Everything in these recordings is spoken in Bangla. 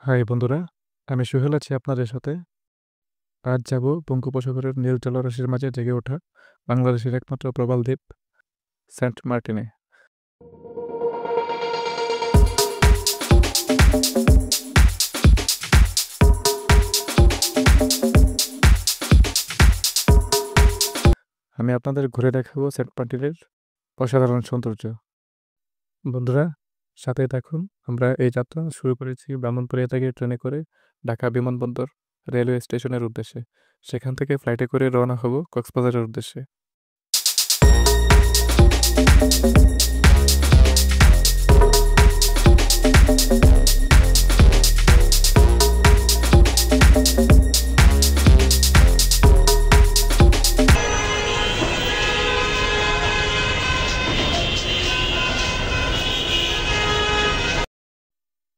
হাই বন্ধুরা, আমি সোহেল আছি আপনাদের সাথে। আজ যাব বঙ্গোপসাগরের নীল জলরাশির মাঝে জেগে ওঠা বাংলাদেশের একমাত্র প্রবাল দ্বীপ সেন্ট মার্টিনে। আমি আপনাদের ঘুরে দেখাবো সেন্ট মার্টিনের অসাধারণ সৌন্দর্য। বন্ধুরা, সাথে থাকুন। আমরা এই যাত্রা শুরু করেছি ব্রাহ্মণবাড়িয়া থেকে ট্রেনে করে ঢাকা বিমানবন্দর রেলওয়ে স্টেশনের উদ্দেশ্যে। সেখান থেকে ফ্লাইটে করে রওনা হব কক্সবাজারের উদ্দেশ্যে।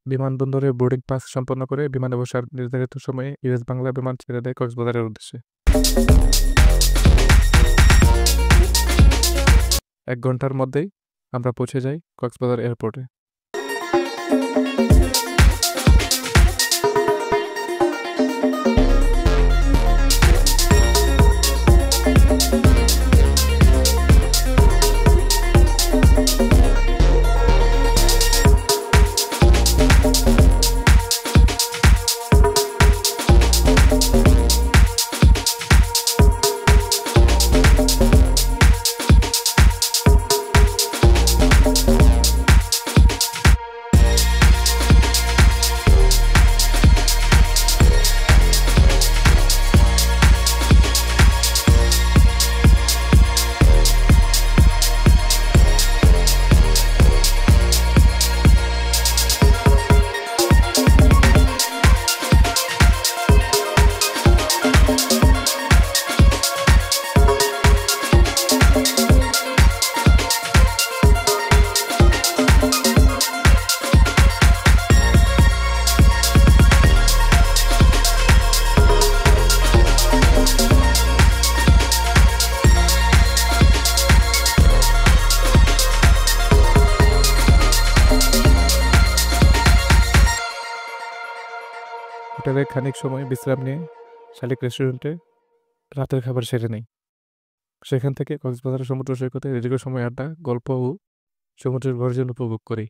বিমানবন্দরে বোর্ডিং পাস সম্পন্ন করে বিমানে বসার নির্ধারিত সময়ে ইউএস বাংলা বিমান ছেড়ে দেয় কক্সবাজারের উদ্দেশ্যে। 1 ঘন্টার মধ্যেই আমরা পৌঁছে যাই কক্সবাজার এয়ারপোর্টে। হোটেলে খানিক সময় বিশ্রাম নিয়ে শালিক রেস্টুরেন্টে রাতের খাবার সেরে নেই। সেখান থেকে কক্সবাজার সমুদ্র সৈকতে দীর্ঘ সময় আড্ডা, গল্প ও সমুদ্রের গর্জন উপভোগ করি।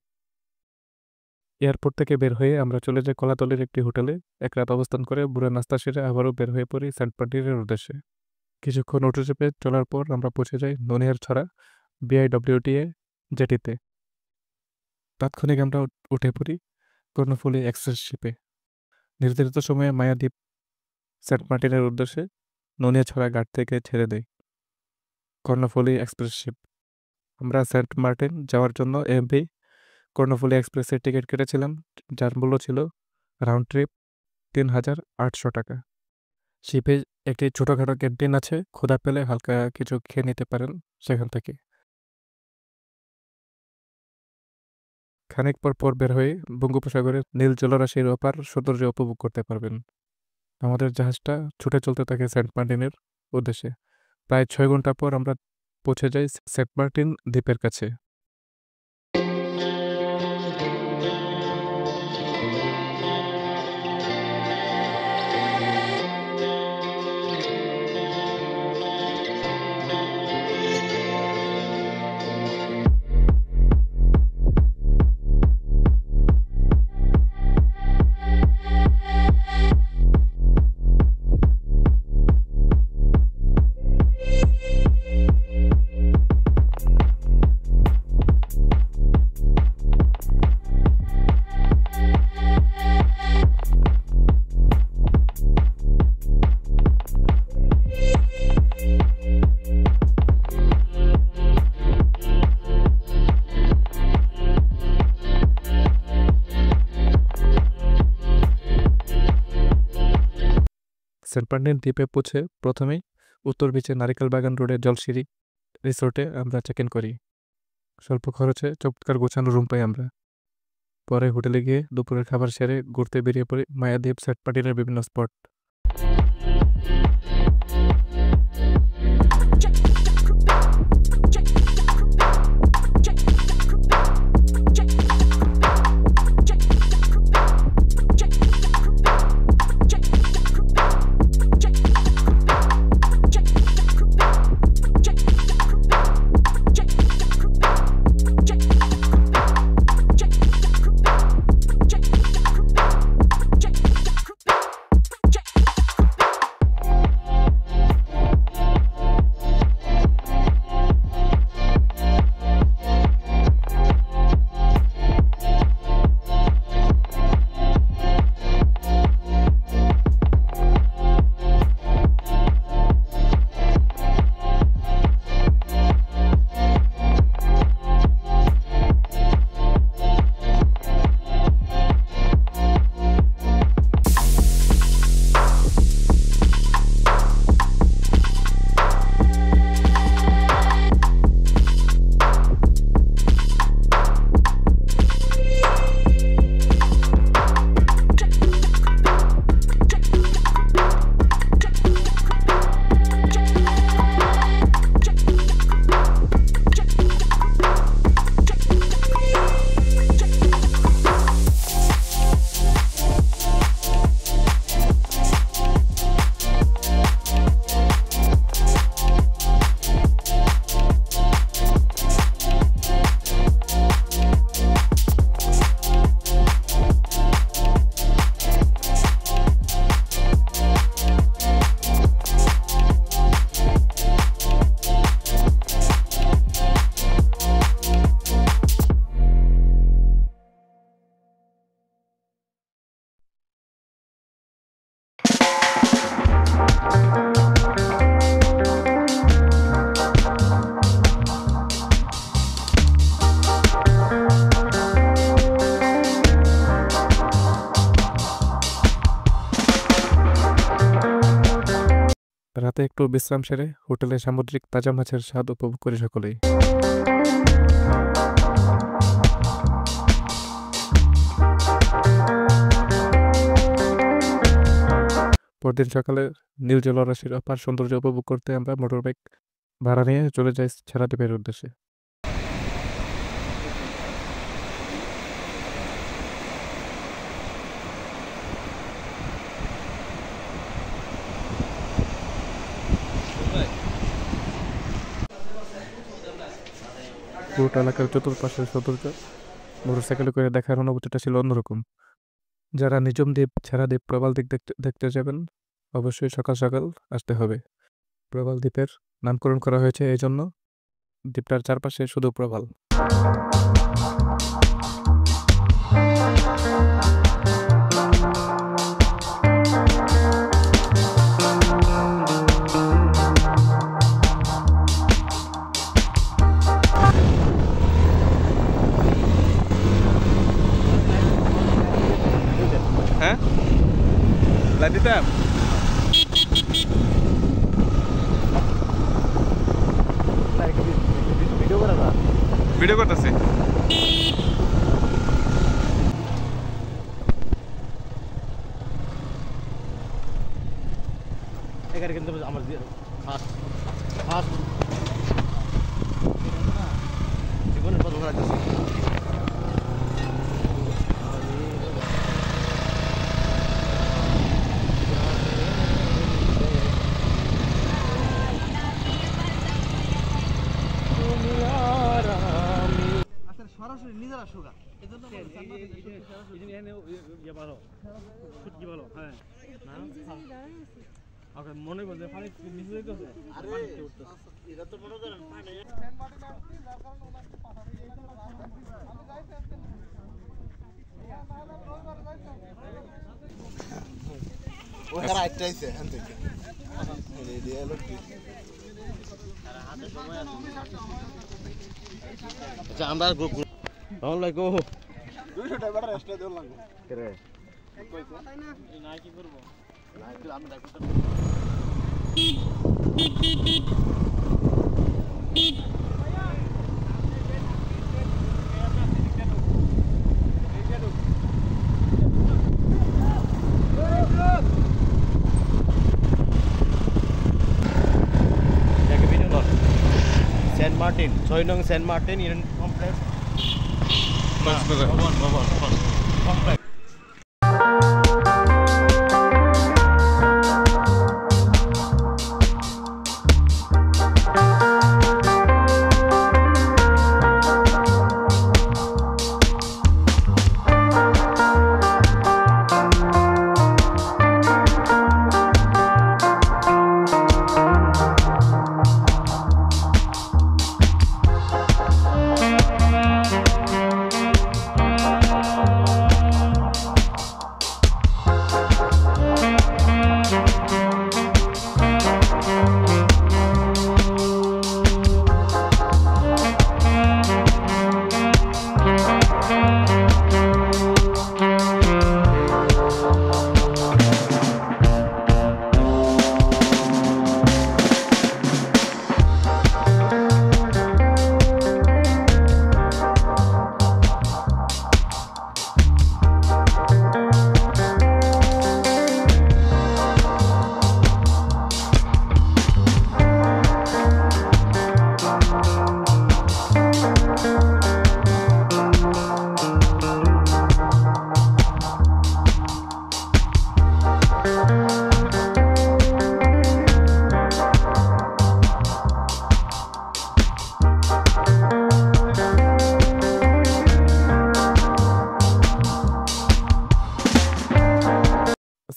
এয়ারপোর্ট থেকে বের হয়ে আমরা চলে যাই কলাতলির একটি হোটেলে। এক রাত অবস্থান করে ভোরের নাস্তা সেরে আবারও বের হয়ে পড়ি সেন্ট মার্টিনের উদ্দেশ্যে। কিছুক্ষণ উঠে চেপে চলার পর আমরা পৌঁছে যাই ননিহার ছড়া BIWTA জেটিতে। তাৎক্ষণিক আমরা উঠে পড়ি কর্ণফুলী এক্সপ্রেস শিপে। নির্ধারিত সময়ে মায়াদ্বীপ সেন্ট মার্টিনের উদ্দেশ্যে ননিয়াছড়া ঘাট থেকে ছেড়ে দেয় কর্ণফুলী এক্সপ্রেস শিপ। আমরা সেন্ট মার্টিন যাওয়ার জন্য এমভি কর্ণফুলী এক্সপ্রেসের টিকিট কেটেছিলাম, যার মূল্য ছিল রাউন্ড ট্রিপ ৩,৮০০ টাকা। শিপে একটি ছোটোখাটো ক্যান্টিন আছে, ক্ষুধা পেলে হালকা কিছু খেয়ে নিতে পারেন সেখান থেকে। খানিক পর বের হয়ে বঙ্গোপসাগরের নীল জলরাশির অপার সৌন্দর্য উপভোগ করতে পারবেন। আমাদের জাহাজটা ছুটে চলতে থাকে সেন্ট মার্টিনের উদ্দেশ্যে। প্রায় 6 ঘন্টা পর আমরা পৌঁছে যাই সেন্ট মার্টিন দ্বীপের কাছে। সেন্ট মার্টিন দ্বীপে পৌঁছে প্রথমেই উত্তর বিচে নারিকেল বাগান রোডে জলশিরি রিসোর্টে আমরা চেক ইন করি। স্বল্প খরচে চমৎকার গোছানো রুম পাই আমরা। পরে হোটেলে গিয়ে দুপুরের খাবার সেরে ঘুরতে বেরিয়ে পড়ি মায়াদ্বীপ সেন্ট মার্টিনের বিভিন্ন স্পট। রাতে একটু বিশ্রাম সেরে হোটেলে সামুদ্রিক তাজা মাছের স্বাদ উপভোগ করি সকলেই। পরদিন সকালে নীল জলরাশির অপার সৌন্দর্য উপভোগ করতে আমরা মোটরবাইক ভাড়া নিয়ে চলে যাই ছেড়া দ্বীপের উদ্দেশ্যে। পুরোটা এলাকার চতুর্পাশের সৌন্দর্য মোটরসাইকেলে করে দেখার অনুভূতিটা ছিল অন্যরকম। যারা নিজম দ্বীপ, ছেড়া দ্বীপ, প্রবাল দ্বীপ দেখতে যাবেন অবশ্যই সকাল সকাল আসতে হবে। প্রবাল দ্বীপের নামকরণ করা হয়েছে এই জন্য, দ্বীপটার চারপাশে শুধু প্রবাল। হ্যাঁ লাইট দিতাম ভিডিও করতেছে। এখানে কিন্তু আমার জীবনের কথা বলাইতেছি। সরাসরি নিজেরা সুগা এজন্য ভালো হ্যাঁ মনে করছে পানি নিচে যাইতেছে আরে এটা তো মনে করেন পানি ও এরা আইতাইছে হ্যাঁ থেকে এই দিয়ে লোক আর হাতে সময় আছে। আচ্ছা আমরা গ্রুপ আসসালামু আলাইকুম 200 টাকা বাড়া এক্সট্রা দেওয়া লাগবে করে কইছো না কি করব না আমি doctor Saint Martin, 6 nong Saint Martin Iron Complex. Bawon. Complex.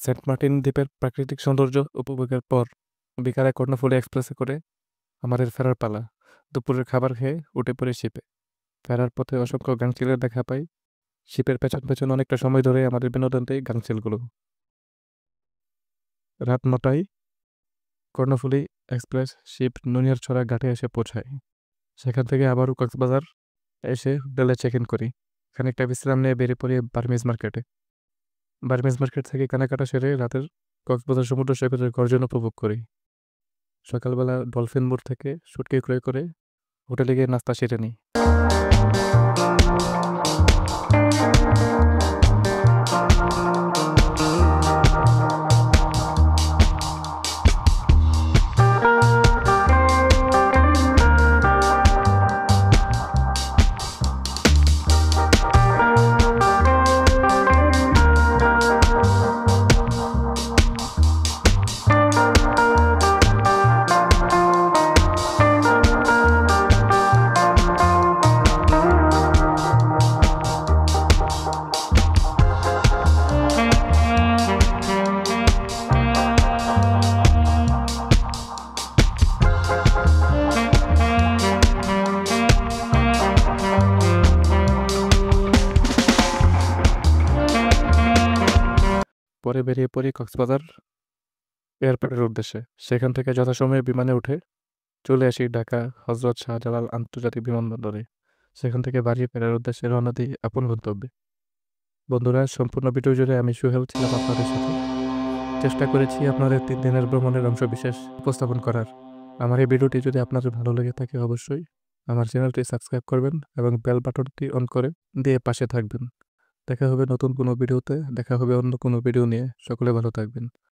Saint Martin দ্বীপের প্রাকৃতিক সৌন্দর্য উপভোগের পর বিকালে কর্ণফুলী এক্সপ্রেসে করে আমাদের ফেরার পালা। দুপুরের খাবার খেয়ে উঠে পড়ে শিপে। ফেরার পথে অসংখ্য গাংচিলের দেখা পাই। শিপের পেছন পেছন অনেকটা সময় ধরে আমাদের বিনোদন দেয় গাংচিলগুলো। রাত 9টায় কর্ণফুলী এক্সপ্রেস শিপ নুনিয়ারছড়া ঘাটে এসে পৌঁছায়। সেখান থেকে আবারও কক্সবাজার এসে হোটেলে চেক ইন করি। খানিকটা বিশ্রাম নিয়ে বেরিয়ে পড়ি বার্মিজ মার্কেটে। বার্মিজ মার্কেট থেকে কেনাকাটা সেরে রাতের কক্সবাজার সমুদ্র সৈকতের গর্জন উপভোগ করি। সকালবেলা ডলফিন মোড় থেকে শুটকি ক্রয় করে হোটেলে গিয়ে নাস্তা সেরে নিই। পরে বেরিয়ে পড়ি কক্সবাজার এয়ারপোর্টের উদ্দেশ্যে। সেখান থেকে যথাসময়ে বিমানে উঠে চলে আসি ঢাকা হজরত শাহজালাল আন্তর্জাতিক বিমানবন্দরে। সেখান থেকে বাড়ি ফেরার উদ্দেশ্যে রওনা দিই আপন গন্তব্যে। বন্ধুরা, সম্পূর্ণ ভিডিও জুড়ে আমি সোহেল ছিলাম আপনাদের সাথে। চেষ্টা করেছি আপনাদের 3 দিনের ভ্রমণের অংশ বিশেষ উপস্থাপন করার। আমার এই ভিডিওটি যদি আপনাদের ভালো লেগে থাকে অবশ্যই আমার চ্যানেলটি সাবস্ক্রাইব করবেন এবং বেল বাটনটি অন করে দিয়ে পাশে থাকবেন। দেখা হবে নতুন কোনো ভিডিওতে, দেখা হবে অন্য কোনো ভিডিও নিয়ে। সকলে ভালো থাকবেন।